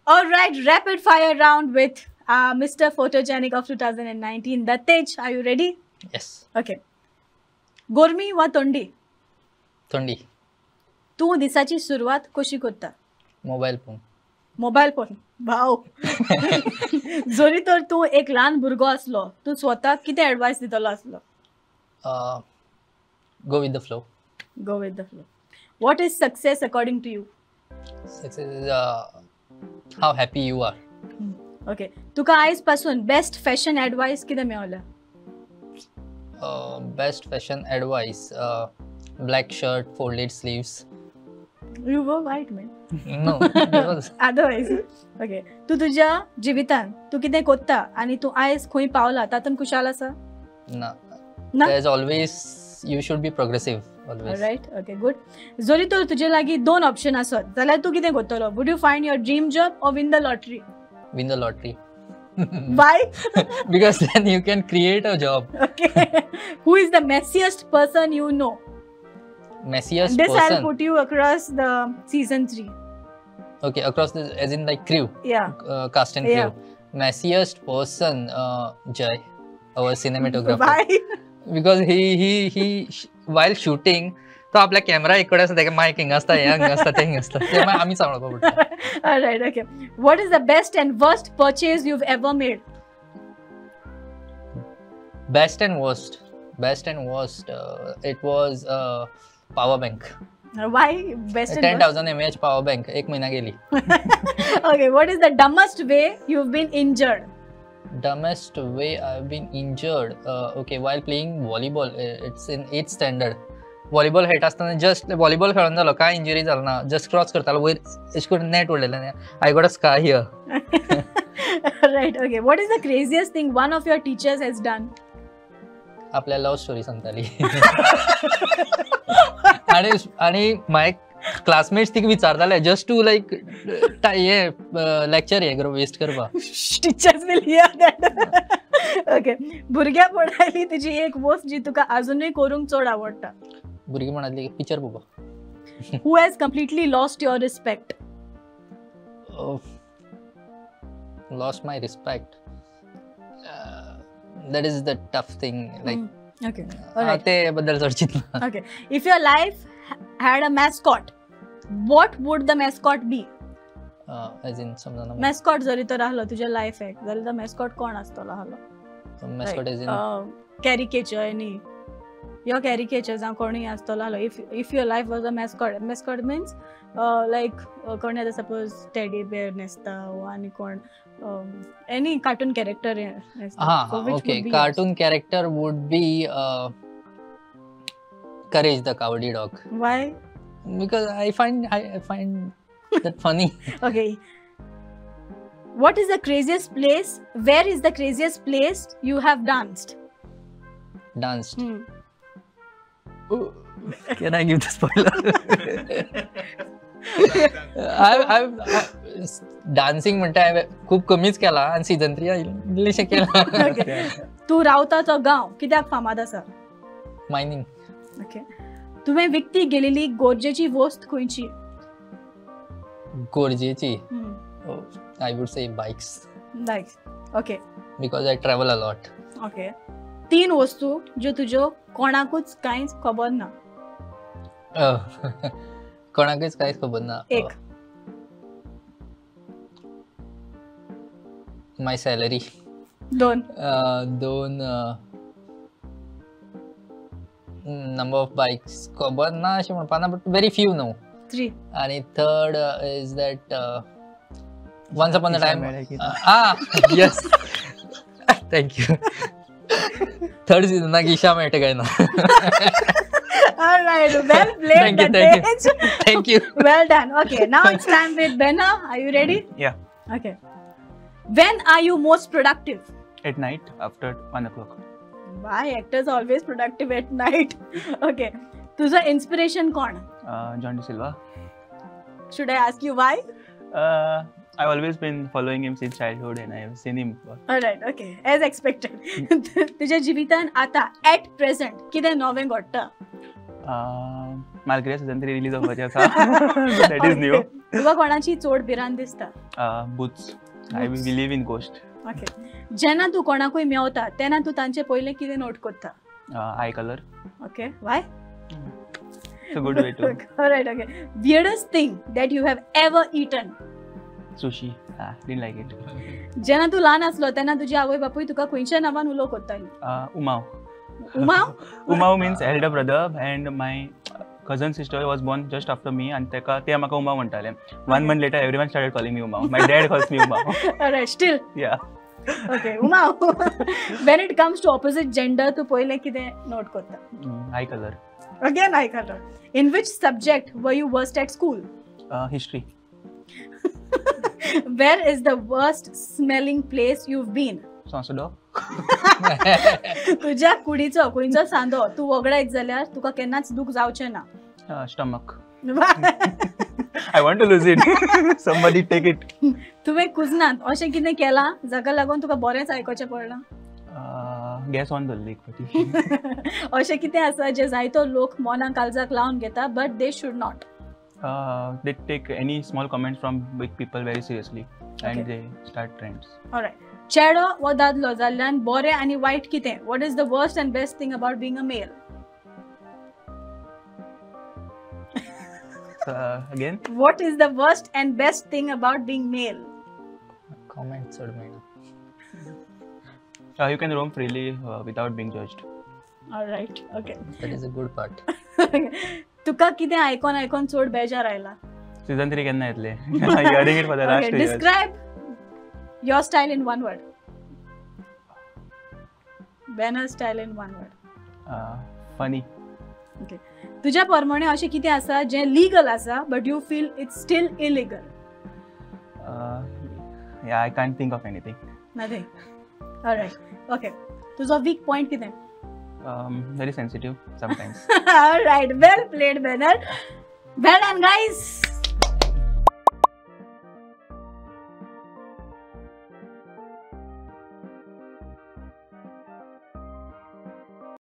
All right, rapid fire round with Mr. Photogenic of 2019. Dattej, are you ready? Yes. Okay. गोरमी वा थंडी थंडी. तू दिसाची सुरवात कशी करता? Mobile phone. Mobile phone. भाव. जरी तर तू एक ल्हान भुरगो असलो, तू स्वताक कितें एडवायस दितलो असलो? Go with the flow. Go with the flow. What is success according to you? Success is how happy you are. Okay. तुका आयज पासून बेस्ट फॅशन एडवायस कितें मेळ्ळा? Best fashion advice. Black shirt, folded sleeves. You were right, man. No, it was Otherwise, okay. तू तुझ्या जिवितान तू कितें कोत्ता आनी तू आयज खंय पावला तातून खुशाल आसा? no. ना? There's always you should be progressive always. Alright, okay, good. जरी तर तुजे लागीं दोन ऑप्शन आसत जाल्यार तू कितें कोत्तलो? Would you find your dream job or win the lottery? Win the lottery. Why? Because then you can create a job. Okay. Who is the messiest person you know? Messiest This person. I'll put you across the season 3. Okay, across the as in like crew. Yeah. Cast and crew. Yeah. Messiest person, Jai, our cinematographer. Why? Because he while shooting तो आपल्या camera इकडे असता, मायक हिंग असता, हे हिंग असता, ते हिंग असता, त्यामुळे आम्ही सांभाळपा पडटा. Alright, okay. What is the best and worst purchase you've ever made? Best and worst. It was power bank. Why best and 10,000 mAh power bank. एक महिना गेली. worst? Okay, what is the dumbest way you've been injured? Dumbest way I've been injured. Okay, while playing volleyball, it's in 8th standard. Volleyball खेळटा असताना just volleyball खेळून जालो, काय injury जालो ना, जस्ट क्रॉस करतालो वयर अशें करून नेट उडलेलें, I got a scar here. Right, okay. What is the craziest thing one of your teachers has done? आपल्या लव्ह स्टोरी सांगताली. आणि माय क्लासमेट्स तिका विचारताले जस्ट टू लायक हे लेक्चर हे वेस्ट करपा. Teachers will hear that. Okay. भुरग्यापणाली तुजी एक वस्त जी तुका अजूनय करूंक चड आवडटा? भुरगीं म्हणाली पिक्चर पळोवपा. Who has completely lost your respect? Lost my respect. That is the tough thing. Like Okay. All right. ते बद्दल चड चिंतना. Okay. If your life had a mascot, what would the mascot be? As in समजा ना. Mascot जरी तर राहलो तुझ्या लायफाक जाल्यार the mascot कोण आसतलो आहलो? Mascot as in caricature any your caricature जावं कोणूय आसतलो आहलो. If your life was a mascot means like कोण आतां suppose teddy bear nesता आनी कोण any cartoon character nesता. So which okay. would be Cartoon character would be Courage the Cowardly Dog. Why? Because I find that funny. Okay. What is the craziest place? Where is the craziest place you have danced? Danced. Can I give the spoiler? I've dancing म्हणटा खूप कमीच केला आणि season 3 इल्लेशें केला. Okay. तू रावता तो गांव कित्याक फामाद आसा? मायनिंग. Okay. तुवें विकती गेलेली गरजेची वस्त खंयची? गरजेची. I would say bikes. Nice. Okay. Because I travel a lot. Okay. 3 वस्तू ज्यो तुज्यो कोणाकूच कांयच खबर ना. कोणाकच कांयच खबर ना. एक. My salary. 2. दोन number of bikes खबर ना अशें म्हणपा ना, but very few know. 3. आणि third is that once upon a time. Yes. Thank you. Third season Isha मेळटा काय ना. All right. Well played. Thank you. Well done. Okay. Now it's time with Benna. Are you ready? Yeah. Okay. When are you most productive? At night after 1 o'clock. Why actors always productive at night? Okay. तुझं inspiration कोण? John De Silva. Should I ask you why? I've always been following him since childhood and I have seen him. Alright, okay. As expected. तुझ्या जिवितान आता at present कितें नवें घडटा? Malgré season 3 release of so that is new. तुका कोणाची चोड भिरांत दिसता? Boots. I believe in ghost. Okay. जेन्ना तूं कोणाकूय मेवता तेन्ना तूं तांचे पयलें कितें नोट करता? Eye color. Okay. Why? It's a good way to. Alright, okay. Weirdest thing that you have ever eaten? Sushi. Didn't like it. जेन्ना तूं ल्हान आसलो तेन्ना तुजी आवय बापूय तुका खंयच्या नांवान उलो कोत्ताली? Umau. उमाव? Umau means elder brother, and my cousin sister was born just after me, and ते म्हाका Umau म्हणटाले. 1 month later, everyone started calling me Umau. My dad calls me Umau. Alright, still. Yeah. Okay, उमाव. When it comes to opposite gender, तूं पयलें कितें note कोत्ता? Eye color. Again, eye color. In which subject were you worst at school? History. Where is the worst smelling place you've been? Sansudo. तुज्या कुडीचो खंयचो सांदो तूं वगडायत जाल्यार तुका केन्नाच दूख जावचें ना. Stomach. I want to lose it. Somebody take it. तुवें कुजनांत अशें कितें केलां जाका लागून तुका बरेंच आयकोचें पडलां? Gas on the lake. अशें कितें आसा जें जायतो लोक मोना काळजाक लावन घेता but they should not? They take any small comments from big people very seriously, and they start trends. Alright. चेडो वो दादलो जाल्ल्यान बरें आनी वायट कितें? What is the worst and best thing about being a male? Again? What is the worst and best thing about being male? Comments would mean. You can roam freely without being judged. Alright. Okay. That is a good part. तुका कितें आयकोन चड बेजार आयला? Season 3 केन्ना येतले? Hearing it for the last 2 years. Describe your style in one word. Banner style in one word. Funny. Okay. तुज्या प्रमाणे अशें कितें आसा जें लीगल आसा but you feel it's still illegal? Yeah, I can't think of anything. Nothing. Alright. Okay. तुजो weak point कितें? Very sensitive sometimes. Alright. Well played, Banner. Well done, guys.